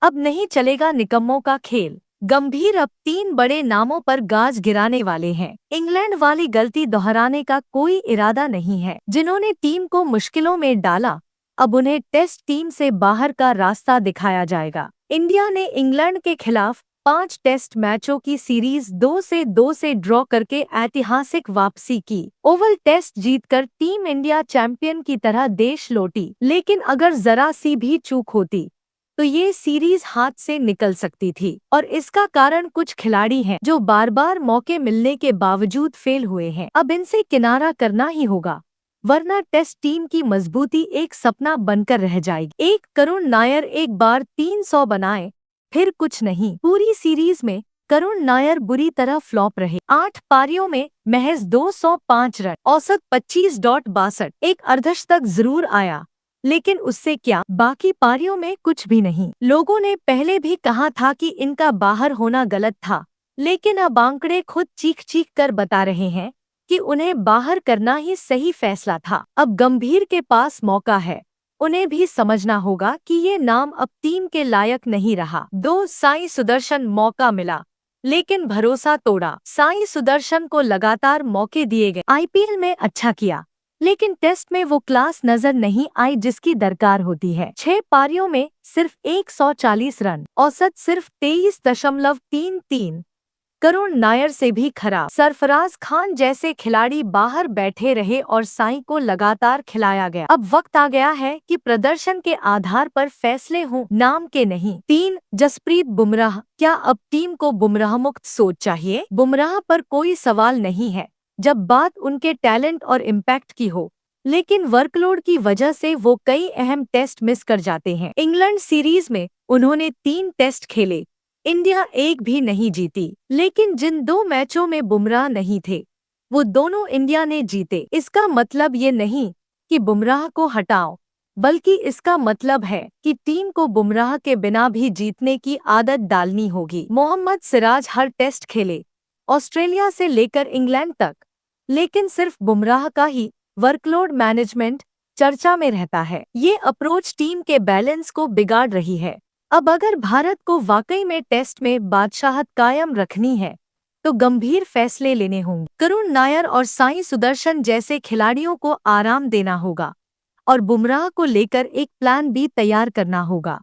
अब नहीं चलेगा निकम्मों का खेल। गंभीर अब 3 बड़े नामों पर गाज गिराने वाले हैं। इंग्लैंड वाली गलती दोहराने का कोई इरादा नहीं है। जिन्होंने टीम को मुश्किलों में डाला, अब उन्हें टेस्ट टीम से बाहर का रास्ता दिखाया जाएगा। इंडिया ने इंग्लैंड के खिलाफ 5 टेस्ट मैचों की सीरीज 2 से ड्रॉ करके ऐतिहासिक वापसी की। ओवल टेस्ट जीतकर टीम इंडिया चैंपियन की तरह देश लौटी। लेकिन अगर जरा सी भी चूक होती तो ये सीरीज हाथ से निकल सकती थी, और इसका कारण कुछ खिलाड़ी हैं जो बार बार मौके मिलने के बावजूद फेल हुए हैं। अब इनसे किनारा करना ही होगा, वरना टेस्ट टीम की मजबूती एक सपना बनकर रह जाएगी। एक करुण नायर एक बार 300 बनाए, फिर कुछ नहीं। पूरी सीरीज में करुण नायर बुरी तरह फ्लॉप रहे। 8 पारियों में महज 205 रन, औसत 25.62। एक अर्धशतक जरूर आया, लेकिन उससे क्या, बाकी पारियों में कुछ भी नहीं। लोगों ने पहले भी कहा था कि इनका बाहर होना गलत था, लेकिन अब आंकड़े खुद चीख चीख कर बता रहे हैं कि उन्हें बाहर करना ही सही फैसला था। अब गंभीर के पास मौका है, उन्हें भी समझना होगा कि ये नाम अब टीम के लायक नहीं रहा। 2 साई सुदर्शन मौका मिला, लेकिन भरोसा तोड़ा। साई सुदर्शन को लगातार मौके दिए गए। आईपीएल में अच्छा किया, लेकिन टेस्ट में वो क्लास नजर नहीं आई जिसकी दरकार होती है। 6 पारियों में सिर्फ 140 रन, औसत सिर्फ 23.33। करुण नायर से भी खराब। सरफराज खान जैसे खिलाड़ी बाहर बैठे रहे और साई को लगातार खिलाया गया। अब वक्त आ गया है कि प्रदर्शन के आधार पर फैसले हों, नाम के नहीं। 3 जसप्रीत बुमराह। क्या अब टीम को बुमराह मुक्त सोच चाहिए? बुमराह पर कोई सवाल नहीं है जब बात उनके टैलेंट और इम्पैक्ट की हो, लेकिन वर्कलोड की वजह से वो कई अहम टेस्ट मिस कर जाते हैं। इंग्लैंड सीरीज में उन्होंने 3 टेस्ट खेले, इंडिया एक भी नहीं जीती। लेकिन जिन 2 मैचों में बुमराह नहीं थे, वो दोनों इंडिया ने जीते। इसका मतलब ये नहीं कि बुमराह को हटाओ, बल्कि इसका मतलब है कि टीम को बुमराह के बिना भी जीतने की आदत डालनी होगी। मोहम्मद सिराज हर टेस्ट खेले, ऑस्ट्रेलिया से लेकर इंग्लैंड तक, लेकिन सिर्फ बुमराह का ही वर्कलोड मैनेजमेंट चर्चा में रहता है। ये अप्रोच टीम के बैलेंस को बिगाड़ रही है। अब अगर भारत को वाकई में टेस्ट में बादशाहत कायम रखनी है, तो गंभीर फैसले लेने होंगे। करुण नायर और साई सुदर्शन जैसे खिलाड़ियों को आराम देना होगा और बुमराह को लेकर एक प्लान बी तैयार करना होगा।